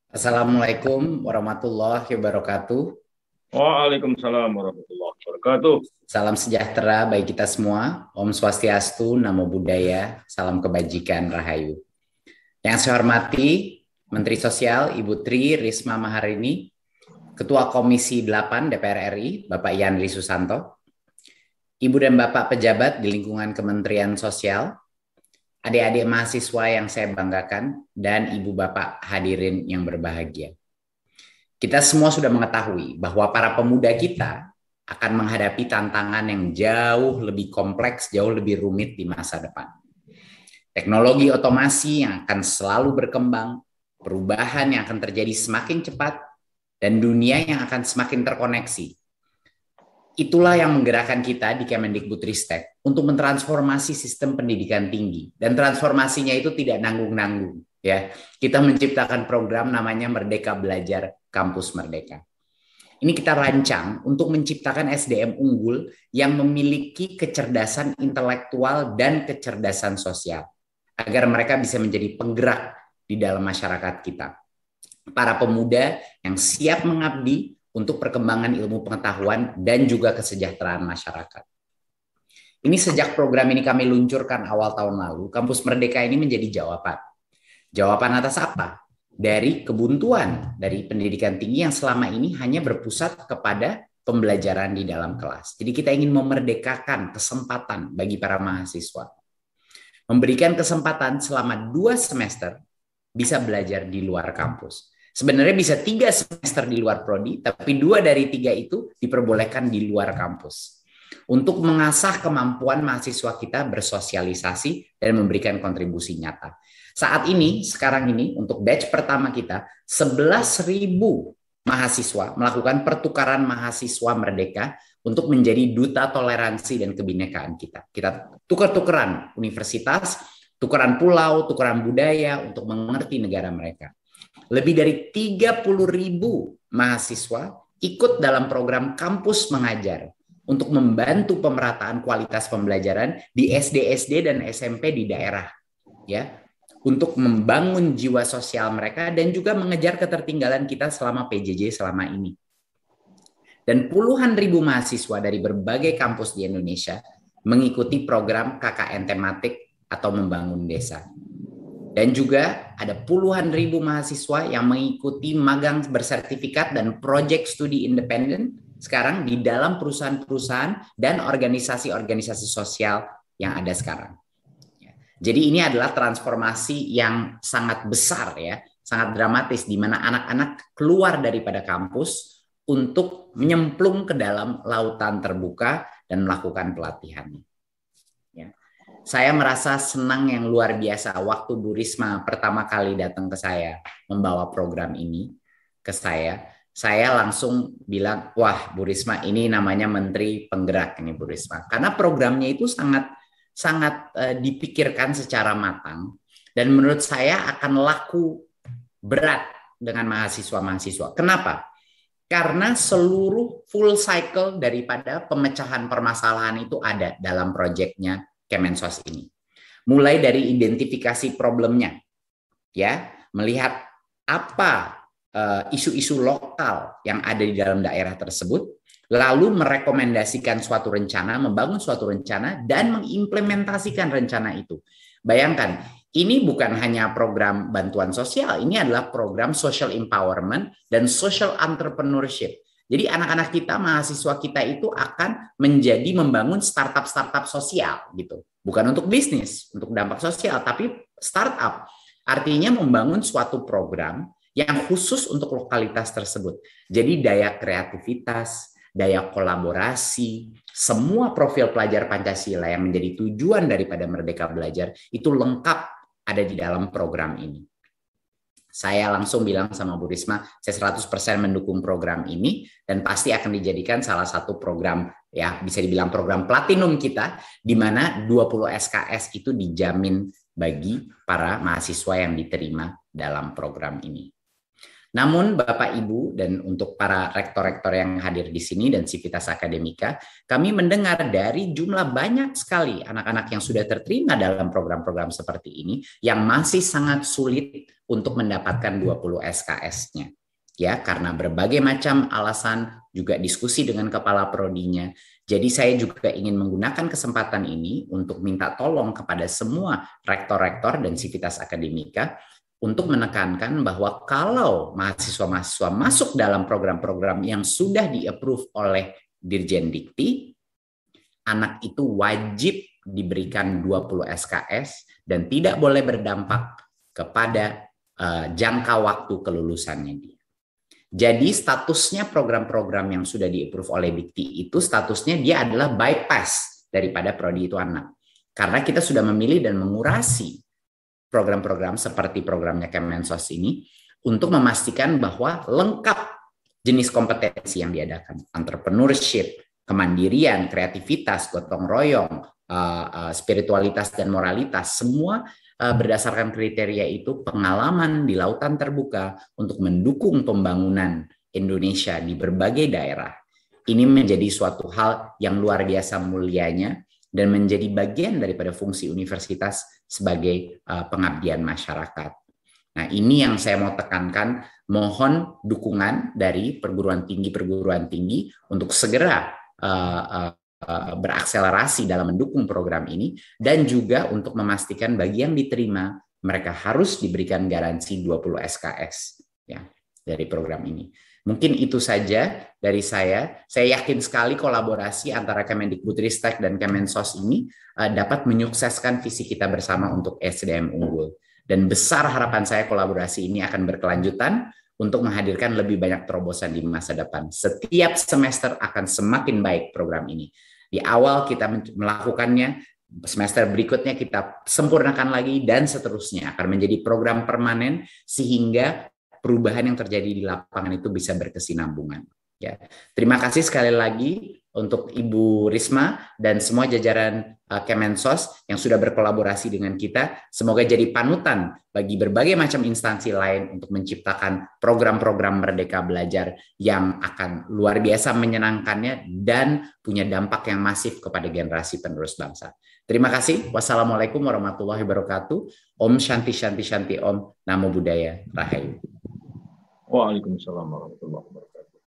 Assalamualaikum warahmatullahi wabarakatuh. Waalaikumsalam warahmatullahi wabarakatuh. Salam sejahtera bagi kita semua. Om Swastiastu, Namo Buddhaya, salam kebajikan, Rahayu. Yang saya hormati Menteri Sosial Ibu Tri Risma Maharini, Ketua Komisi 8 DPR RI Bapak Yandri Susanto, Ibu dan Bapak pejabat di lingkungan Kementerian Sosial, adik-adik mahasiswa yang saya banggakan, dan Ibu Bapak hadirin yang berbahagia. Kita semua sudah mengetahui bahwa para pemuda kita akan menghadapi tantangan yang jauh lebih kompleks, jauh lebih rumit di masa depan. Teknologi otomasi yang akan selalu berkembang, perubahan yang akan terjadi semakin cepat, dan dunia yang akan semakin terkoneksi. Itulah yang menggerakkan kita di Kemendikbudristek untuk mentransformasi sistem pendidikan tinggi. Dan transformasinya itu tidak nanggung-nanggung. Ya, kita menciptakan program namanya Merdeka Belajar Kampus Merdeka. Ini kita rancang untuk menciptakan SDM unggul yang memiliki kecerdasan intelektual dan kecerdasan sosial agar mereka bisa menjadi penggerak di dalam masyarakat kita. Para pemuda yang siap mengabdi untuk perkembangan ilmu pengetahuan dan juga kesejahteraan masyarakat. Ini sejak program ini kami luncurkan awal tahun lalu, Kampus Merdeka ini menjadi jawaban. Jawaban atas apa? Dari kebuntuan dari pendidikan tinggi yang selama ini hanya berpusat kepada pembelajaran di dalam kelas. Jadi kita ingin memerdekakan kesempatan bagi para mahasiswa. Memberikan kesempatan selama 2 semester bisa belajar di luar kampus. Sebenarnya bisa 3 semester di luar prodi, tapi 2 dari 3 itu diperbolehkan di luar kampus. Untuk mengasah kemampuan mahasiswa kita bersosialisasi dan memberikan kontribusi nyata. Saat ini, sekarang ini, untuk batch pertama kita, 11.000 mahasiswa melakukan pertukaran mahasiswa merdeka untuk menjadi duta toleransi dan kebinekaan kita. Kita tukar-tukaran universitas, tukaran pulau, tukaran budaya untuk mengerti negara mereka. Lebih dari 30.000 mahasiswa ikut dalam program kampus mengajar untuk membantu pemerataan kualitas pembelajaran di SD-SD dan SMP di daerah, ya, untuk membangun jiwa sosial mereka dan juga mengejar ketertinggalan kita selama PJJ selama ini. Dan puluhan ribu mahasiswa dari berbagai kampus di Indonesia mengikuti program KKN tematik atau membangun desa. Dan juga ada puluhan ribu mahasiswa yang mengikuti magang bersertifikat dan project studi independen sekarang di dalam perusahaan-perusahaan dan organisasi-organisasi sosial yang ada sekarang. Jadi ini adalah transformasi yang sangat besar, ya, sangat dramatis, di mana anak-anak keluar daripada kampus untuk menyemplung ke dalam lautan terbuka dan melakukan pelatihan. Ya. Saya merasa senang yang luar biasa waktu Bu Risma pertama kali datang ke saya membawa program ini ke saya. Saya langsung bilang, wah Bu Risma ini namanya Menteri Penggerak ini Bu Risma. Karena programnya itu sangat dipikirkan secara matang dan menurut saya akan laku berat dengan mahasiswa-mahasiswa. Kenapa? Karena seluruh full cycle daripada pemecahan permasalahan itu ada dalam proyeknya Kemensos ini. Mulai dari identifikasi problemnya, ya, melihat apa isu-isu lokal yang ada di dalam daerah tersebut, lalu merekomendasikan suatu rencana, membangun suatu rencana, dan mengimplementasikan rencana itu. Bayangkan, ini bukan hanya program bantuan sosial, ini adalah program social empowerment dan social entrepreneurship. Jadi anak-anak kita, mahasiswa kita itu akan menjadi membangun startup-startup sosial gitu. Bukan untuk bisnis, untuk dampak sosial, tapi startup. Artinya membangun suatu program yang khusus untuk lokalitas tersebut. Jadi daya kreativitas, daya kolaborasi, semua profil pelajar Pancasila yang menjadi tujuan daripada Merdeka Belajar itu lengkap ada di dalam program ini. Saya langsung bilang sama Bu Risma, saya 100% mendukung program ini dan pasti akan dijadikan salah satu program, ya bisa dibilang program platinum kita, di mana 20 SKS itu dijamin bagi para mahasiswa yang diterima dalam program ini. Namun Bapak Ibu dan untuk para rektor-rektor yang hadir di sini dan Civitas Akademika, kami mendengar dari jumlah banyak sekali anak-anak yang sudah terterima dalam program-program seperti ini yang masih sangat sulit untuk mendapatkan 20 SKS-nya. Ya, karena berbagai macam alasan, juga diskusi dengan kepala prodinya. Jadi saya juga ingin menggunakan kesempatan ini untuk minta tolong kepada semua rektor-rektor dan Civitas Akademika untuk menekankan bahwa kalau mahasiswa-mahasiswa masuk dalam program-program yang sudah di-approve oleh Dirjen Dikti, anak itu wajib diberikan 20 SKS dan tidak boleh berdampak kepada jangka waktu kelulusannya dia. Jadi statusnya program-program yang sudah di-approve oleh Dikti itu statusnya dia adalah bypass daripada prodi itu anak. Karena kita sudah memilih dan mengurasi program-program seperti programnya Kemensos ini untuk memastikan bahwa lengkap jenis kompetensi yang diadakan. Entrepreneurship, kemandirian, kreativitas, gotong royong, spiritualitas dan moralitas, semua berdasarkan kriteria itu pengalaman di lautan terbuka untuk mendukung pembangunan Indonesia di berbagai daerah. Ini menjadi suatu hal yang luar biasa mulianya dan menjadi bagian daripada fungsi universitas sebagai pengabdian masyarakat. Nah, ini yang saya mau tekankan, mohon dukungan dari perguruan tinggi untuk segera berakselerasi dalam mendukung program ini dan juga untuk memastikan bagi yang diterima mereka harus diberikan garansi 20 SKS ya dari program ini. Mungkin itu saja dari saya. Saya yakin sekali kolaborasi antara Kemendikbudristek dan Kemensos ini dapat menyukseskan visi kita bersama untuk SDM unggul. Dan besar harapan saya kolaborasi ini akan berkelanjutan untuk menghadirkan lebih banyak terobosan di masa depan. Setiap semester akan semakin baik program ini. Di awal kita melakukannya, semester berikutnya kita sempurnakan lagi, dan seterusnya akan menjadi program permanen sehingga perubahan yang terjadi di lapangan itu bisa berkesinambungan. Ya, terima kasih sekali lagi untuk Ibu Risma dan semua jajaran Kemensos yang sudah berkolaborasi dengan kita. Semoga jadi panutan bagi berbagai macam instansi lain untuk menciptakan program-program Merdeka Belajar yang akan luar biasa menyenangkannya dan punya dampak yang masif kepada generasi penerus bangsa. Terima kasih. Wassalamualaikum warahmatullahi wabarakatuh. Om Shanti Shanti Shanti Om. Namo Buddhaya. Rahayu. Waalaikumsalam warahmatullahi wabarakatuh.